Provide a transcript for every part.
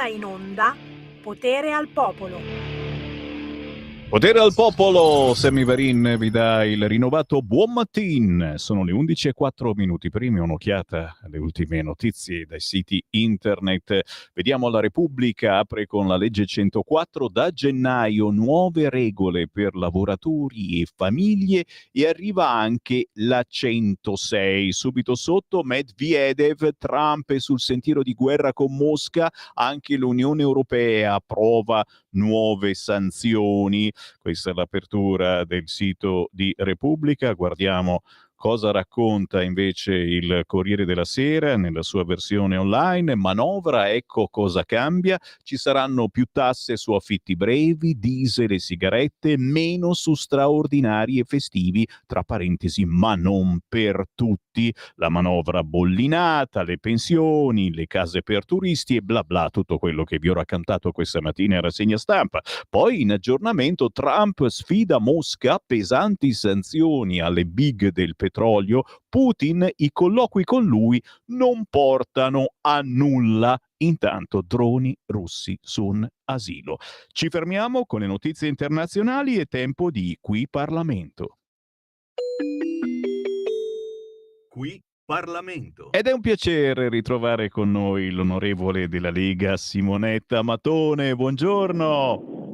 in onda Potere al Popolo. Potere al popolo, Semivarin vi dà il rinnovato buon mattin. Sono le 11:04. Prima un'occhiata alle ultime notizie dai siti internet. Vediamo la Repubblica apre con la legge 104, da gennaio nuove regole per lavoratori e famiglie, e arriva anche la 106. Subito sotto Medvedev, Trump è sul sentiero di guerra con Mosca, anche l'Unione Europea approva nuove sanzioni. Questa è l'apertura del sito di Repubblica. Guardiamo cosa racconta invece il Corriere della Sera nella sua versione online. Manovra, ecco cosa cambia. Ci saranno più tasse su affitti brevi, diesel e sigarette, meno su straordinari e festivi, tra parentesi, ma non per tutti. La manovra bollinata, le pensioni, le case per turisti e bla bla, tutto quello che vi ho raccontato questa mattina in rassegna stampa. Poi in aggiornamento Trump sfida Mosca, pesanti sanzioni alle big del petrolio, Putin, i colloqui con lui non portano a nulla. Intanto droni russi su un asilo. Ci fermiamo con le notizie internazionali, e tempo di Qui Parlamento. Qui Parlamento. Ed è un piacere ritrovare con noi l'onorevole della Lega Simonetta Matone. Buongiorno.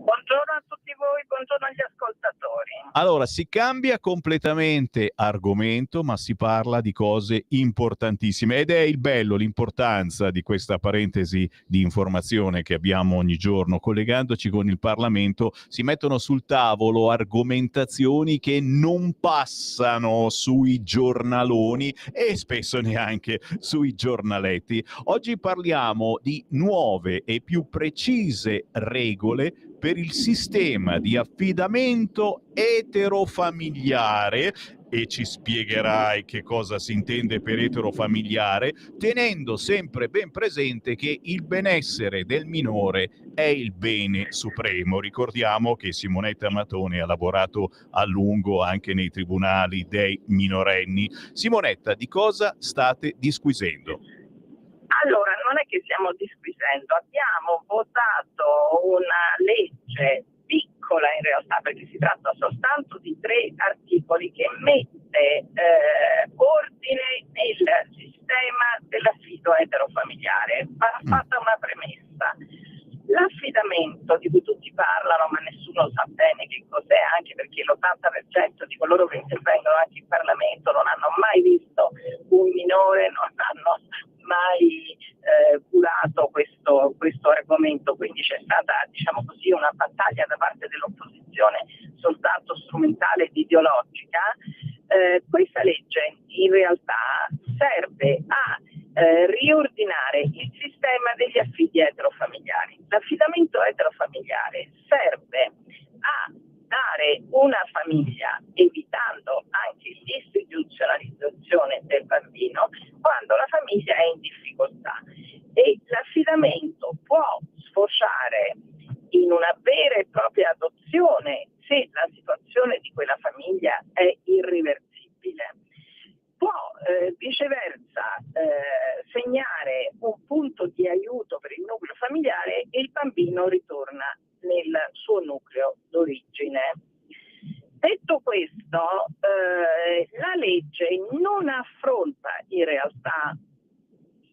Buongiorno a tutti voi, buongiorno agli ascoltatori. Allora, si cambia completamente argomento, ma si parla di cose importantissime, ed è il bello, l'importanza di questa parentesi di informazione che abbiamo ogni giorno. Collegandoci con il Parlamento, si mettono sul tavolo argomentazioni che non passano sui giornaloni e spesso neanche sui giornaletti. Oggi parliamo di nuove e più precise regole per il sistema di affidamento eterofamiliare, e ci spiegherai che cosa si intende per eterofamiliare, tenendo sempre ben presente che il benessere del minore è il bene supremo. Ricordiamo che Simonetta Matone ha lavorato a lungo anche nei tribunali dei minorenni. Simonetta, di cosa state disquisendo? Allora, non è che stiamo disquisendo, abbiamo votato una legge piccola in realtà, perché si tratta soltanto di 3 articoli, che mette ordine nel sistema dell'affido eterofamiliare. Va fatta una premessa. L'affidamento di cui tutti parlano, ma nessuno sa bene che cos'è, anche perché l'80% di coloro che intervengono anche in Parlamento non hanno mai visto un minore, non hanno mai curato questo argomento, quindi c'è stata, diciamo così, una battaglia da parte dell'opposizione soltanto strumentale ed ideologica. Questa legge in realtà serve a riordinare il sistema degli affidi eterofamiliari. L'affidamento eterofamiliare serve a dare una famiglia, evitando anche l'istituzionalizzazione del bambino, quando la famiglia è in difficoltà. E l'affidamento può sfociare in una vera e propria adozione se la situazione di quella famiglia è irreversibile. Può viceversa segnare un punto di aiuto per il nucleo familiare e il bambino ritorna nel suo nucleo d'origine. Detto questo, la legge non affronta in realtà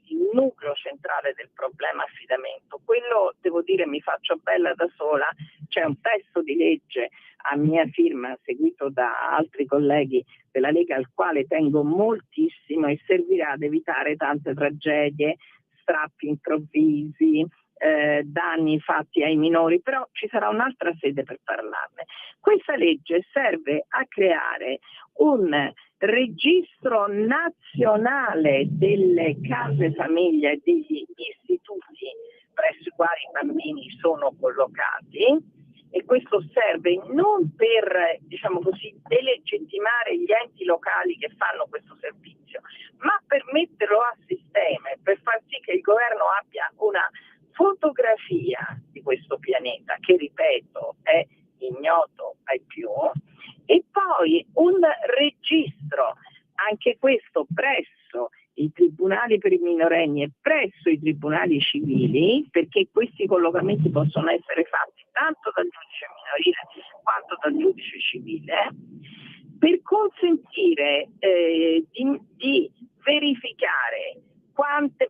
il nucleo centrale del problema affidamento. Quello, devo dire, mi faccio bella da sola. C'è un testo di legge a mia firma, seguito da altri colleghi della Lega, al quale tengo moltissimo, e servirà ad evitare tante tragedie, strappi improvvisi, danni fatti ai minori, però ci sarà un'altra sede per parlarne. Questa legge serve a creare un registro nazionale delle case famiglia e degli istituti presso i quali i bambini sono collocati, e questo serve non per, diciamo così, delegittimare gli enti locali che fanno questo servizio, ma per metterlo a sistema e per far sì che il governo abbia una fotografia di questo pianeta, che ripeto è ignoto ai più, e poi un registro, anche questo presso i tribunali per i minorenni e presso i tribunali civili, perché questi collocamenti possono essere fatti tanto dal giudice minorile quanto dal giudice civile, per consentire di verificare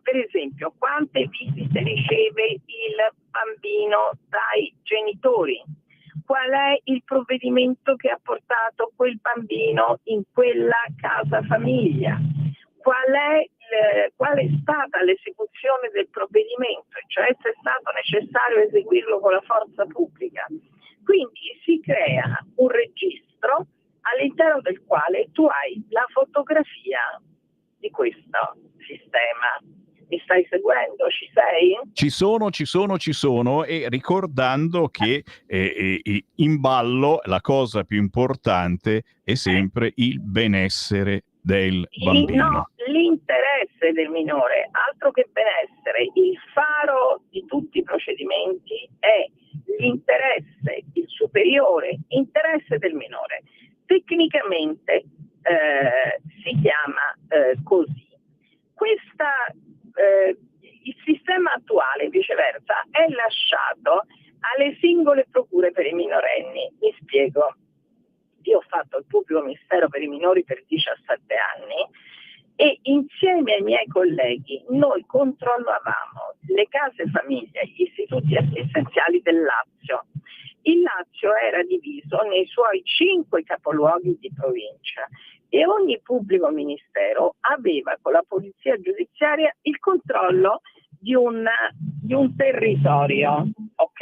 per esempio, quante visite riceve il bambino dai genitori, qual è il provvedimento che ha portato quel bambino in quella casa famiglia, qual è stata l'esecuzione del provvedimento, cioè se è stato necessario eseguirlo con la forza pubblica. Quindi si crea un registro all'interno del quale tu hai la fotografia di questo sistema. Mi stai seguendo? Ci sei? Ci sono, e ricordando che in ballo la cosa più importante è sempre il benessere del bambino. No, l'interesse del minore, altro che benessere, il faro di tutti i procedimenti è l'interesse, il superiore interesse del minore. Tecnicamente si chiama così. Il sistema attuale, viceversa, è lasciato alle singole procure per i minorenni. Mi spiego. Io ho fatto il pubblico ministero per i minori per 17 anni e insieme ai miei colleghi noi controllavamo le case famiglie, gli istituti assistenziali del Lazio. Il Lazio era diviso nei suoi 5 capoluoghi di provincia e ogni pubblico ministero aveva con la polizia giudiziaria il controllo di un territorio, ok?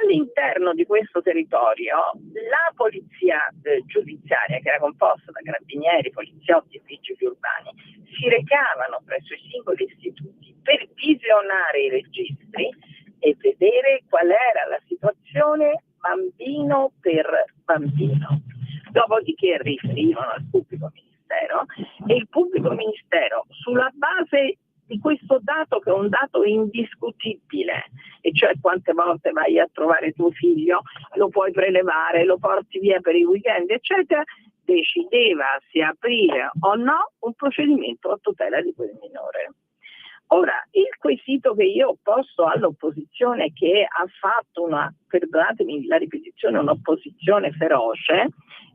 All'interno di questo territorio la polizia giudiziaria, che era composta da carabinieri, poliziotti e vigili urbani, si recavano presso i singoli istituti per visionare i registri e vedere qual era la situazione bambino per bambino. Dopodiché riferivano al pubblico ministero e il pubblico ministero, sulla base di questo dato, che è un dato indiscutibile, e cioè quante volte vai a trovare tuo figlio, lo puoi prelevare, lo porti via per i weekend, eccetera, decideva se aprire o no un procedimento a tutela di quel minore. Ora, il quesito che io ho posto all'opposizione, che ha fatto perdonatemi la ripetizione, un'opposizione feroce,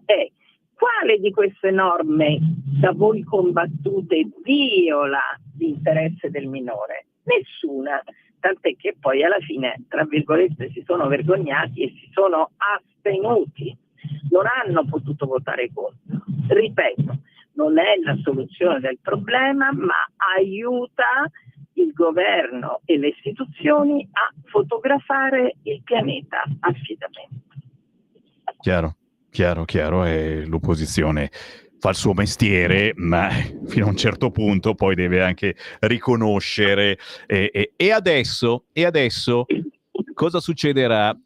è: quale di queste norme da voi combattute viola l'interesse del minore? Nessuna, tant'è che poi alla fine, tra virgolette, si sono vergognati e si sono astenuti, non hanno potuto votare contro. Ripeto, non è la soluzione del problema, ma aiuta il governo e le istituzioni a fotografare il pianeta affidamento. Chiaro, e l'opposizione fa il suo mestiere, ma fino a un certo punto poi deve anche riconoscere. E adesso cosa succederà?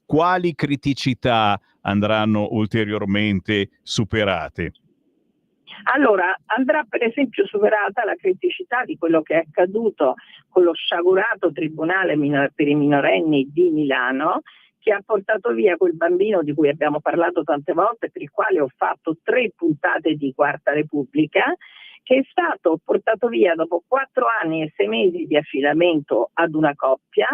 Quali criticità andranno ulteriormente superate? Allora, andrà per esempio superata la criticità di quello che è accaduto con lo sciagurato Tribunale per i minorenni di Milano, che ha portato via quel bambino di cui abbiamo parlato tante volte, per il quale ho fatto 3 puntate di Quarta Repubblica, che è stato portato via dopo 4 anni e 6 mesi di affidamento ad una coppia,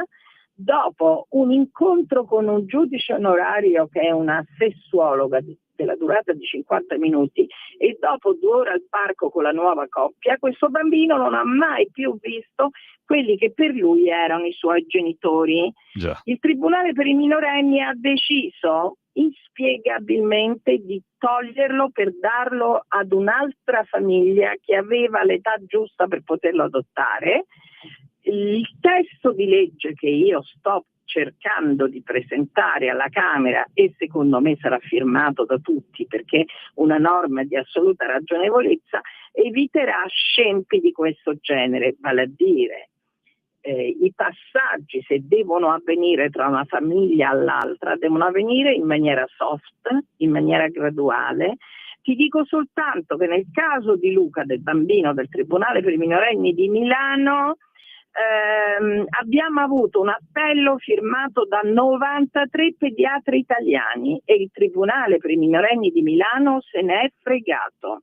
dopo un incontro con un giudice onorario che è una sessuologa della durata di 50 minuti e dopo 2 ore al parco con la nuova coppia. Questo bambino non ha mai più visto quelli che per lui erano i suoi genitori. Già. Il Tribunale per i minorenni ha deciso inspiegabilmente di toglierlo per darlo ad un'altra famiglia che aveva l'età giusta per poterlo adottare. Il testo di legge che io sto cercando di presentare alla Camera, e secondo me sarà firmato da tutti perché è una norma di assoluta ragionevolezza, eviterà scempi di questo genere, vale a dire i passaggi, se devono avvenire tra una famiglia all'altra, devono avvenire in maniera soft, in maniera graduale. Ti dico soltanto che nel caso di Luca, del bambino del Tribunale per i minorenni di Milano, abbiamo avuto un appello firmato da 93 pediatri italiani e il Tribunale per i minorenni di Milano se ne è fregato.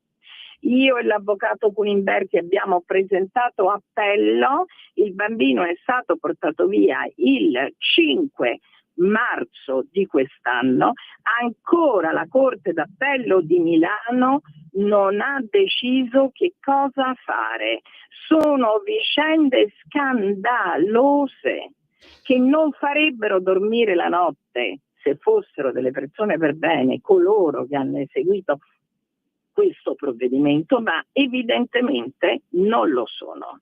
Io e l'avvocato Culimberti abbiamo presentato appello, il bambino è stato portato via il 5 marzo di quest'anno, ancora la Corte d'Appello di Milano non ha deciso che cosa fare. Sono vicende scandalose che non farebbero dormire la notte se fossero delle persone per bene coloro che hanno eseguito questo provvedimento, ma evidentemente non lo sono.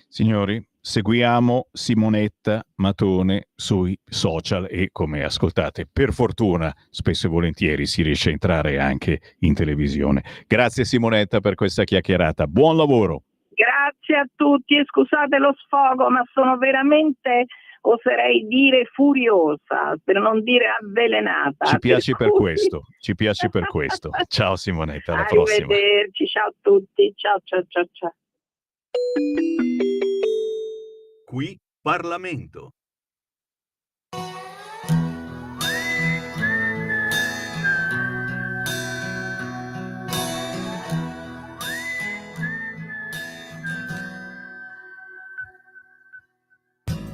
Signori, seguiamo Simonetta Matone sui social e, come ascoltate, per fortuna spesso e volentieri si riesce a entrare anche in televisione. Grazie Simonetta per questa chiacchierata, buon lavoro. Grazie a tutti e scusate lo sfogo, ma sono veramente, oserei dire, furiosa, per non dire avvelenata. Ci piace per questo, ci piace per questo. Ciao Simonetta, alla prossima. Arrivederci, ciao a tutti, ciao ciao ciao ciao. Qui Parlamento.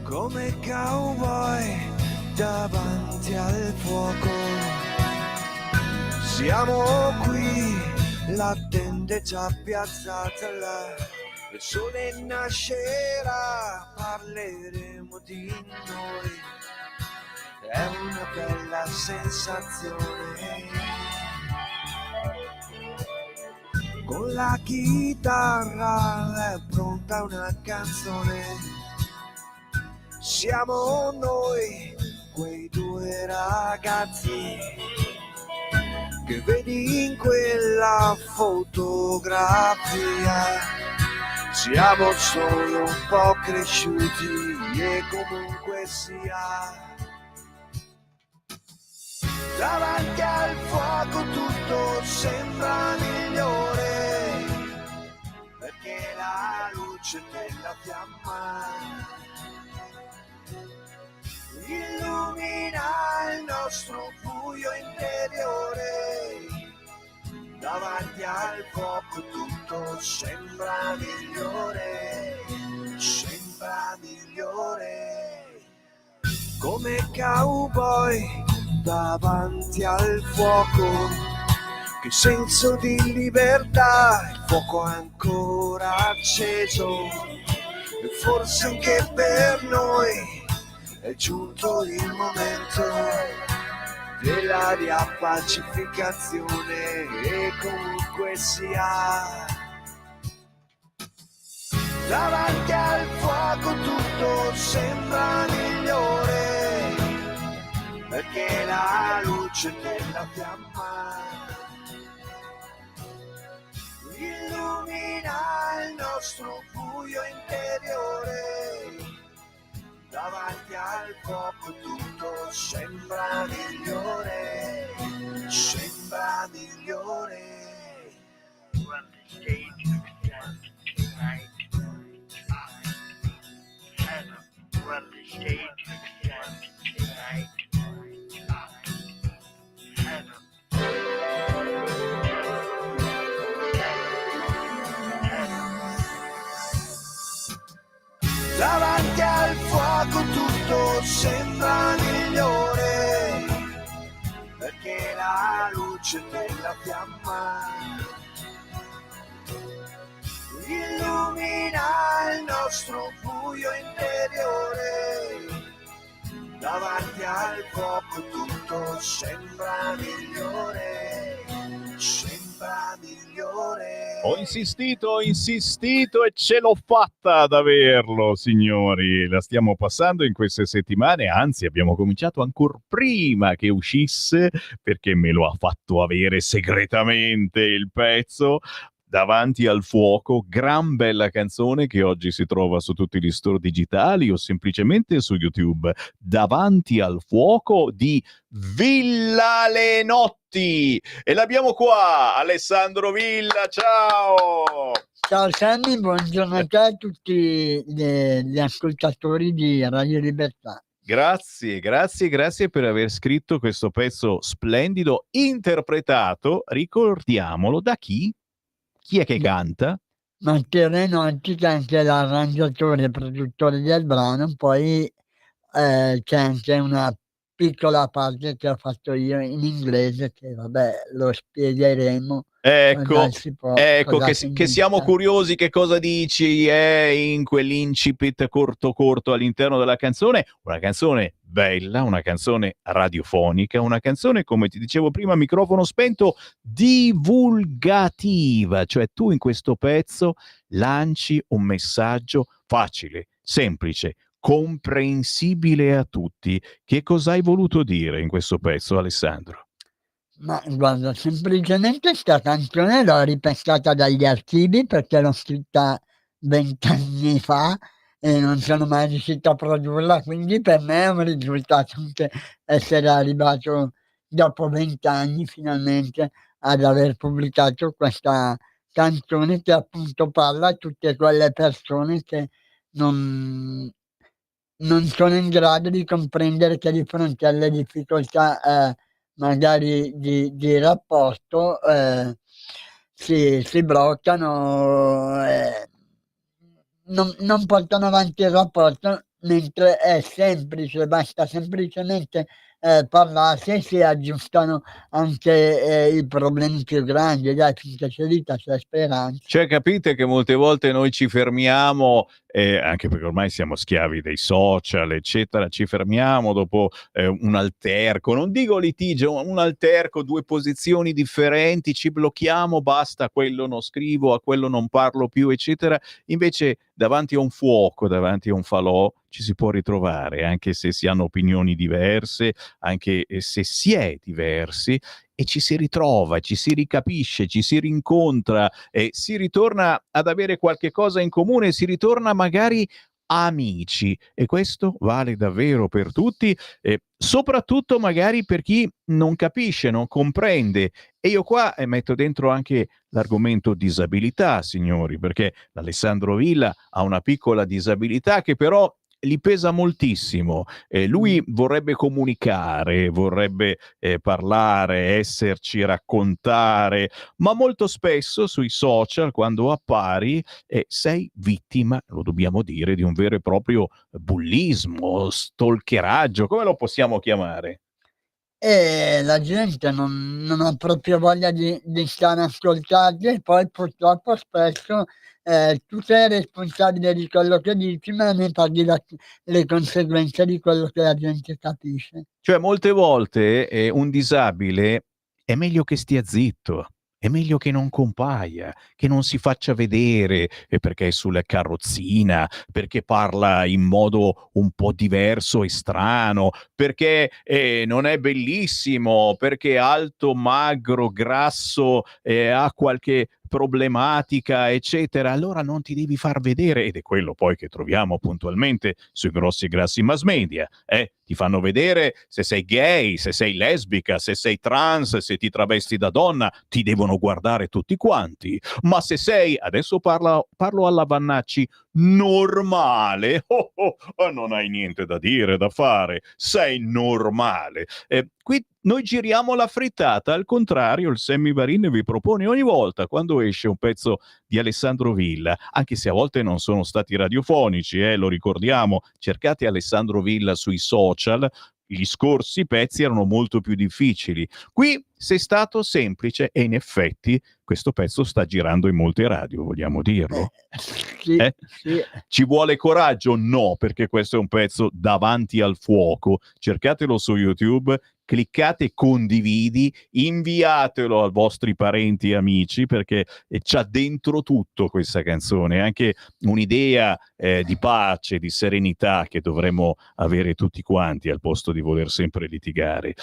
Come cowboy davanti al fuoco, siamo qui, la tenda è già piazzata là, il sole nascerà, parleremo di noi, è una bella sensazione. Con la chitarra è pronta una canzone, siamo noi, quei due ragazzi che vedi in quella fotografia. Siamo solo un po' cresciuti e comunque sia. Davanti al fuoco tutto sembra migliore, perché la luce della fiamma illumina il nostro buio interiore. Davanti al fuoco tutto sembra migliore, sembra migliore. Come cowboy davanti al fuoco, che senso di libertà, il fuoco ancora acceso, e forse anche per noi è giunto il momento della riappacificazione e comunque sia. Davanti al fuoco tutto sembra migliore, perché la luce della fiamma illumina il nostro buio interiore. Davanti al fuoco tutto sembra migliore, sembra migliore. When the stage extends tonight, heaven. When the stage extends tonight, heaven. Davanti al fuoco tutto sembra migliore, perché la luce della fiamma illumina il nostro buio interiore. Davanti al fuoco tutto sembra migliore, sembra migliore. Ho insistito e ce l'ho fatta ad averlo, signori. La stiamo passando in queste settimane, anzi abbiamo cominciato ancora prima che uscisse, perché me lo ha fatto avere segretamente il pezzo. Davanti al fuoco, gran bella canzone che oggi si trova su tutti gli store digitali o semplicemente su YouTube. Davanti al fuoco di Villa Lenotti. E l'abbiamo qua, Alessandro Villa, ciao! Ciao Sammy, buongiorno a te e a tutti gli ascoltatori di Radio Libertà. Grazie per aver scritto questo pezzo splendido, interpretato, ricordiamolo, da chi? Chi è che canta? Matteo Renotti, che è anche l'arrangiatore e produttore del brano, poi c'è anche una piccola parte che ho fatto io in inglese, che vabbè lo spiegheremo cosa Ecco, cosa che siamo significa. curiosi che cosa dici in quell'incipit corto all'interno della canzone. Una canzone bella, una canzone radiofonica, una canzone, come ti dicevo prima, a microfono spento, divulgativa. Cioè tu in questo pezzo lanci un messaggio facile, semplice, comprensibile a tutti. Che cosa hai voluto dire in questo pezzo, Alessandro? Ma guarda, semplicemente 'sta canzone l'ho ripescata dagli archivi perché l'ho scritta 20 anni fa e non sono mai riuscito a produrla, quindi per me è un risultato anche essere arrivato dopo 20 anni finalmente ad aver pubblicato questa canzone che appunto parla a tutte quelle persone che non non sono in grado di comprendere che di fronte alle difficoltà, magari di rapporto, si bloccano, non portano avanti il rapporto, mentre è semplice, basta semplicemente, parlarsi e si aggiustano anche, i problemi più grandi. Dai, finché c'è vita c'è speranza. Cioè capite che molte volte noi ci fermiamo, anche perché ormai siamo schiavi dei social, eccetera, ci fermiamo dopo, un alterco, non dico litigio, un alterco, 2 posizioni differenti, ci blocchiamo, basta, a quello non scrivo, a quello non parlo più, eccetera. Invece davanti a un fuoco, davanti a un falò, ci si può ritrovare, anche se si hanno opinioni diverse, anche, se si è diversi, e ci si ritrova, ci si ricapisce, ci si rincontra e si ritorna ad avere qualche cosa in comune, si ritorna magari amici, e questo vale davvero per tutti, soprattutto magari per chi non capisce, non comprende. E io qua metto dentro anche l'argomento disabilità, signori, perché l'Alessandro Villa ha una piccola disabilità che però gli pesa moltissimo. Lui vorrebbe comunicare, vorrebbe parlare, esserci, raccontare, ma molto spesso sui social, quando appari, sei vittima, lo dobbiamo dire, di un vero e proprio bullismo, stalkeraggio, come lo possiamo chiamare? E la gente non ha proprio voglia di stare ascoltati e poi purtroppo spesso, tu sei responsabile di quello che dici, ma ne paghi le conseguenze di quello che la gente capisce. Cioè molte volte, un disabile è meglio che stia zitto, è meglio che non compaia, che non si faccia vedere, perché è sulla carrozzina, perché parla in modo un po' diverso e strano, perché, non è bellissimo, perché è alto, magro, grasso, ha qualche problematica, eccetera. Allora non ti devi far vedere, ed è quello poi che troviamo puntualmente sui grossi e grassi mass media, ti fanno vedere se sei gay, se sei lesbica, se sei trans, se ti travesti da donna, ti devono guardare tutti quanti. Ma se sei, adesso parlo alla Vannacci, normale, non hai niente da dire, da fare, sei normale. Qui noi giriamo la frittata, al contrario il Sammy Varin vi propone ogni volta quando esce un pezzo di Alessandro Villa, anche se a volte non sono stati radiofonici, lo ricordiamo, cercate Alessandro Villa sui social, gli scorsi pezzi erano molto più difficili. Qui sei stato semplice e in effetti questo pezzo sta girando in molte radio, vogliamo dirlo? Sì, Eh? sì. Ci vuole coraggio? No, perché questo è un pezzo davanti al fuoco. Cercatelo su YouTube, cliccate condividi, inviatelo ai vostri parenti e amici, perché c'ha dentro tutto questa canzone, anche un'idea di pace, di serenità che dovremmo avere tutti quanti al posto di voler sempre litigare.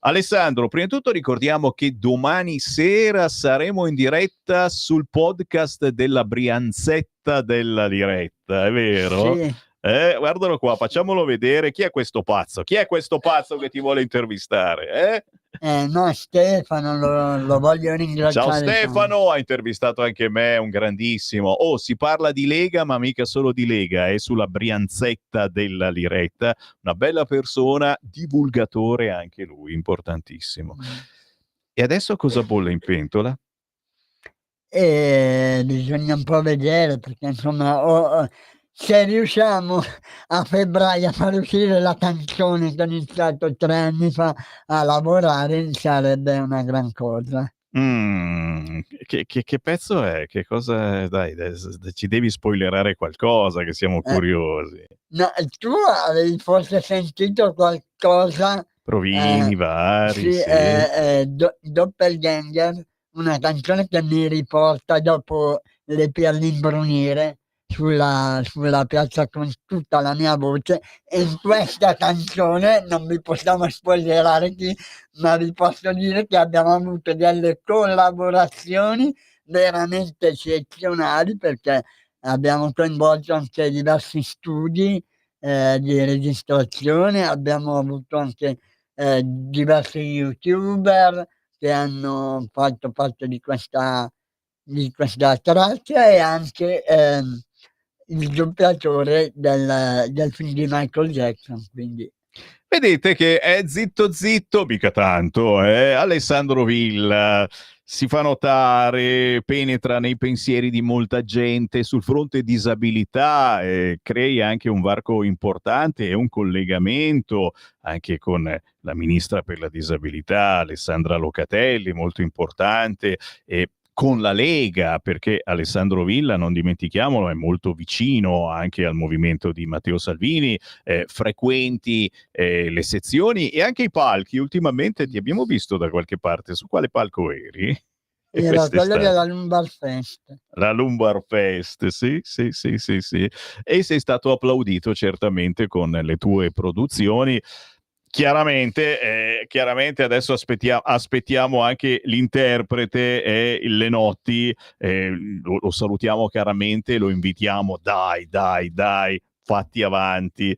Alessandro, prima di tutto ricordiamo che domani sera saremo in diretta sul podcast della Brianzetta della Diretta, è vero? Sì. Guardalo qua, facciamolo vedere. Chi è questo pazzo? Chi è questo pazzo che ti vuole intervistare? No, Stefano lo voglio Ciao ringraziare tanto. Stefano, ha intervistato anche me, un grandissimo. Oh, si parla di Lega, ma mica solo di Lega, è sulla Brianzetta della Liretta, una bella persona, divulgatore anche lui, importantissimo. E adesso cosa bolle in pentola? e bisogna un po' vedere, perché insomma se riusciamo a febbraio a far uscire la canzone che ho iniziato 3 anni fa a lavorare, sarebbe una gran cosa. Che pezzo è? Che cosa dai, ci devi spoilerare qualcosa che siamo curiosi. No, tu avevi forse sentito qualcosa? Provini vari, Sì, sì. Doppelganger, una canzone che mi riporta dopo le perle imbrunire sulla piazza con tutta la mia voce, e in questa canzone non vi possiamo spoilerare chi, ma vi posso dire che abbiamo avuto delle collaborazioni veramente eccezionali, perché abbiamo coinvolto anche diversi studi di registrazione, abbiamo avuto anche diversi youtuber che hanno fatto parte di questa traccia, e anche il doppiatore del film di Michael Jackson, quindi Vedete che è zitto zitto, mica tanto, Alessandro Villa si fa notare, penetra nei pensieri di molta gente sul fronte disabilità, crei anche un varco importante e un collegamento anche con la ministra per la disabilità Alessandra Locatelli, molto importante, e con la Lega, perché Alessandro Villa, non dimentichiamolo, è molto vicino anche al movimento di Matteo Salvini, frequenti le sezioni e anche i palchi. Ultimamente ti abbiamo visto da qualche parte. Su quale palco eri? era quello della Lumbar Fest. La Lumbar Fest, sì, sì, sì, sì, sì. E sei stato applaudito certamente con le tue produzioni. Chiaramente adesso aspettiamo anche l'interprete Lenotti, lo salutiamo caramente, lo invitiamo, dai, fatti avanti,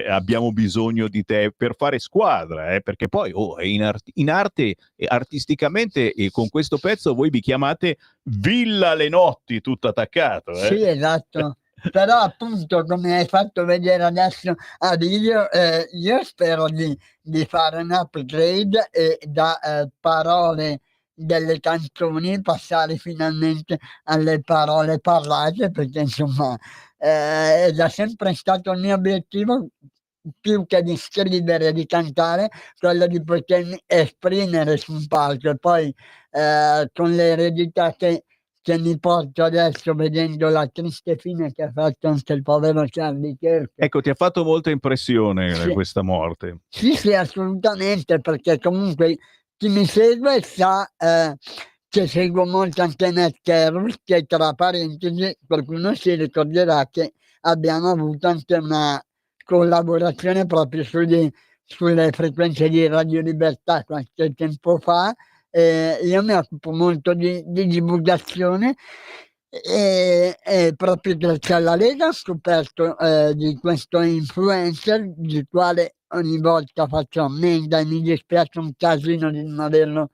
abbiamo bisogno di te per fare squadra, perché poi in arte, artisticamente, con questo pezzo voi vi chiamate Villa Lenotti, tutto attaccato. Sì, esatto. Però appunto, come hai fatto vedere adesso a video, io spero di fare un upgrade e da parole delle canzoni passare finalmente alle parole parlate, perché insomma è da sempre stato il mio obiettivo, più che di scrivere e di cantare, quello di potermi esprimere su un palco. E poi con l'eredità che mi porto adesso, vedendo la triste fine che ha fatto anche il povero Charlie Kirk. Ecco, ti ha fatto molta impressione Sì. questa morte. Sì, assolutamente, perché comunque chi mi segue sa che seguo molto anche Nat Carroll, che tra parentesi qualcuno si ricorderà che abbiamo avuto anche una collaborazione proprio sulle frequenze di Radio Libertà qualche tempo fa. Io mi occupo molto di divulgazione, e proprio grazie alla Lega ho scoperto di questo influencer, di quale ogni volta faccio ammenda, e mi dispiace un casino di non averlo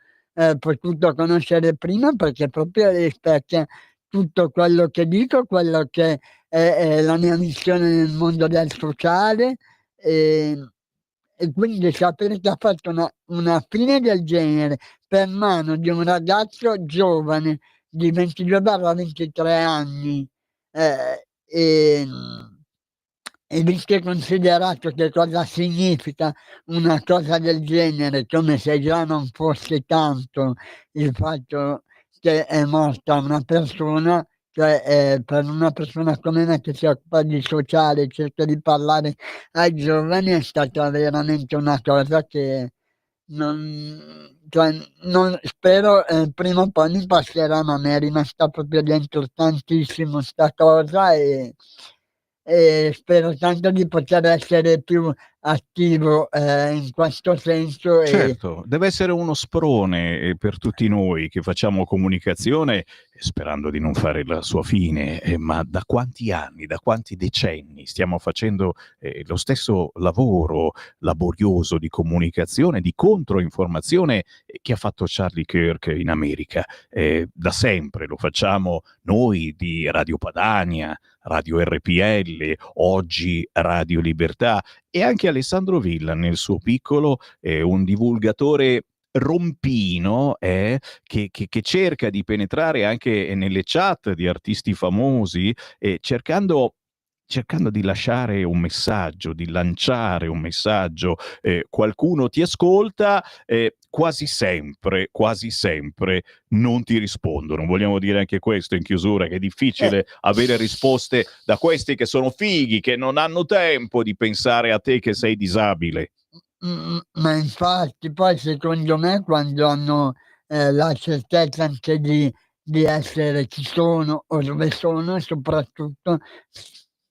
potuto conoscere prima, perché proprio rispecchia tutto quello che dico, quello che è la mia missione nel mondo del sociale, e quindi sapere che ha fatto una fine del genere per mano di un ragazzo giovane di 22-23 anni, e visto e considerato che cosa significa una cosa del genere, come se già non fosse tanto il fatto che è morta una persona, cioè per una persona come me che si occupa di sociale, cerca di parlare ai giovani, è stata veramente una cosa che non spero prima o poi mi passerà, ma mi è rimasta proprio dentro tantissimo 'sta cosa, e spero tanto di poter essere più attivo in questo senso. Certo, deve essere uno sprone per tutti noi che facciamo comunicazione, sperando di non fare la sua fine, ma da quanti anni, da quanti decenni stiamo facendo lo stesso lavoro laborioso di comunicazione, di controinformazione che ha fatto Charlie Kirk in America. Da sempre lo facciamo noi di Radio Padania, Radio RPL, oggi Radio Libertà, e anche Alessandro Villa nel suo piccolo, un divulgatore rompino che cerca di penetrare anche nelle chat di artisti famosi, cercando di lasciare un messaggio, di lanciare un messaggio. Qualcuno ti ascolta, quasi sempre non ti rispondono. Vogliamo dire anche questo in chiusura, che è difficile avere risposte da questi che sono fighi, che non hanno tempo di pensare a te che sei disabile. Ma infatti poi secondo me quando hanno la certezza anche di essere chi sono o dove sono, soprattutto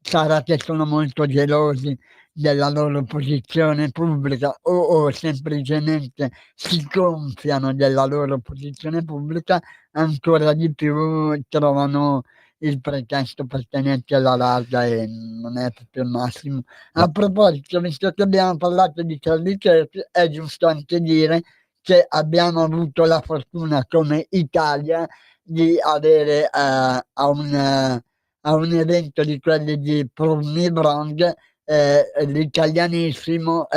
sarà che sono molto gelosi della loro posizione pubblica o semplicemente si gonfiano della loro posizione pubblica, ancora di più trovano il pretesto per tenersi alla larga e non è proprio il massimo. A proposito, visto che abbiamo parlato di Charlie Kirk, è giusto anche dire che abbiamo avuto la fortuna come Italia di avere a un evento di quelli di Prove Me Wrong l'italianissimo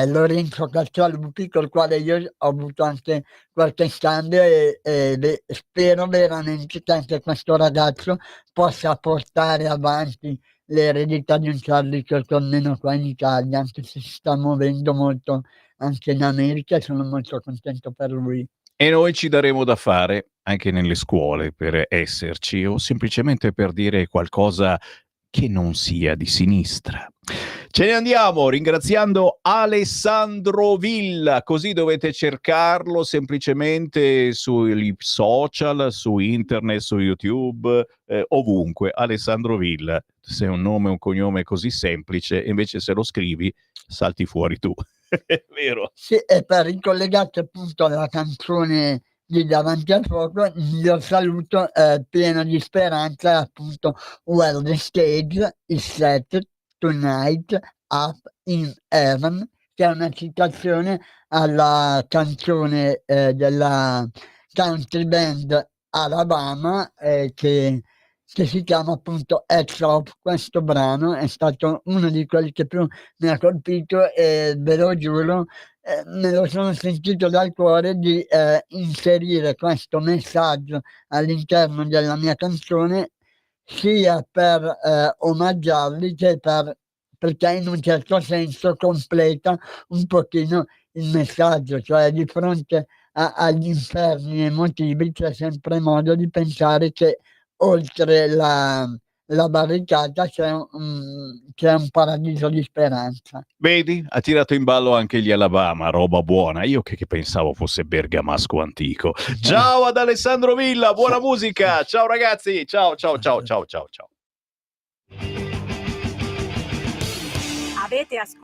Lorenzo Caccialupi, col quale io ho avuto anche qualche scambio e spero veramente che anche questo ragazzo possa portare avanti l'eredità di un Charlie Kirk almeno qua in Italia, anche se si sta muovendo molto anche in America e sono molto contento per lui. E noi ci daremo da fare anche nelle scuole per esserci, o semplicemente per dire qualcosa che non sia di sinistra. Ce ne andiamo ringraziando Alessandro Villa, così dovete cercarlo semplicemente sui social, su internet, su YouTube, ovunque. Alessandro Villa, se è un nome e un cognome così semplice, invece se lo scrivi salti fuori tu. È vero. Sì, e per ricollegarci appunto alla canzone di Davanti al fuoco, il mio saluto pieno di speranza è appunto "Well the stage is set tonight up in heaven", che è una citazione alla canzone della country band Alabama che si chiama appunto "Hats Off". Questo brano è stato uno di quelli che più mi ha colpito e ve lo giuro, me lo sono sentito dal cuore di inserire questo messaggio all'interno della mia canzone, sia per omaggiarli che perché in un certo senso completa un pochino il messaggio, cioè di fronte agli inferni emotivi c'è sempre modo di pensare che oltre la barricata c'è un paradiso di speranza. Vedi? Ha tirato in ballo anche gli Alabama, roba buona. Io che pensavo fosse bergamasco antico. Ciao ad Alessandro Villa, buona musica. Ciao ragazzi. Ciao. Avete ascoltato